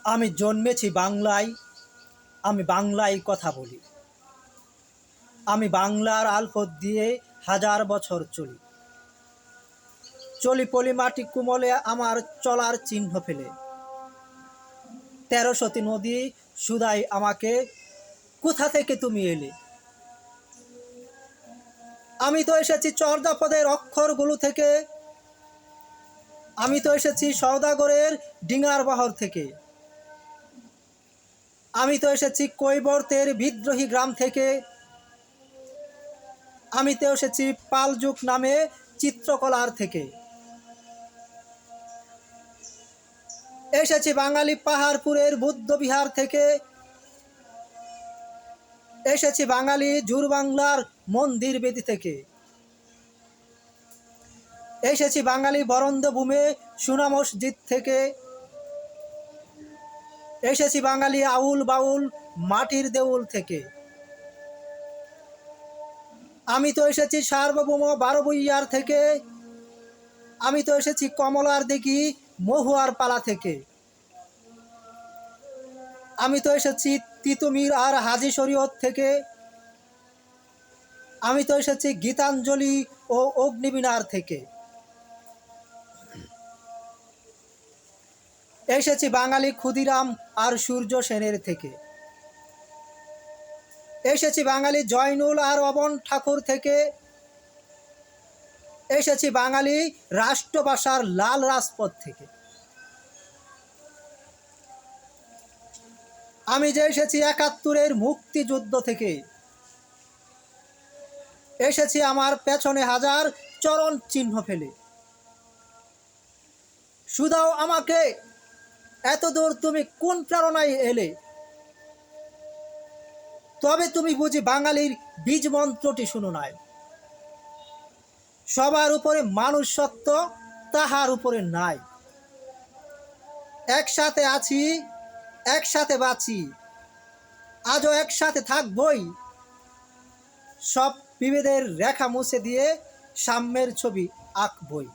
আমি জন্মেছি বাংলায়, আমি বাংলায় কথা বলি। আমি বাংলার আলপথ দিয়ে হাজার বছর চলি। চলি পলি মাটি কুমলে আমার চলার চিহ্ন ফেলে। ১৩০০ নদী শুধাই আমাকে, কোথা থেকে তুমি এলে? আমি তো এসেছি চর্যাপদের অক্ষরগুলো থেকে। আমি তো এসেছি সওদাগরের ডিঙার বহর থেকে। আমি তো এসেছি কৈবর্তের বিদ্রোহী গ্রাম থেকে। আমি তো এসেছি পালযুগ নামে চিত্রকলার থেকে। এসেছি বাঙালি পাহাড়পুরের বুদ্ধবিহার থেকে। এসেছি বাঙালি জুরবাংলার মন্দির বেদি থেকে। এসেছি বাঙালি বরন্দভূমে সুনা মসজিদ থেকে। এসেছি বাঙালি আউল বাউল মাটির দেউল থেকে। আমি তো এসেছি সার্বভৌম বারবইয়ার থেকে। আমি তো এসেছি কমলার দিঘি মহুয়ার পালা থেকে। আমি তো এসেছি তিতুমির আর হাজী শরীয়ত থেকে। আমি তো এসেছি গীতাঞ্জলি ও অগ্নিবীণার থেকে। এসেছি বাঙালি ক্ষুদিরাম আর সূর্য সেনের থেকে। এসেছি বাঙালি জয়নুল আর অবন ঠাকুর থেকে। এসেছি বাঙালি রাষ্ট্রভাষার লাল রাজপথ থেকে। আমি যে এসেছি ৭১-এর মুক্তিযুদ্ধ থেকে। এসেছি আমার পেছনে হাজার চরণ চিহ্ন ফেলে। শুধাও আমাকে, এত দূর তুমি কোন প্রেরণায় এলে? তবে তুমি বুঝি বাঙালির বীজ মন্ত্রটি শুনো নাই। সবার উপরে মানুষ সত্য, তাহার উপরে নাই। একসাথে আছি, একসাথে বাঁচি, আজও একসাথে থাকবই। সব বিভেদের রেখা মুছে দিয়ে সাম্যের ছবি আঁকবই।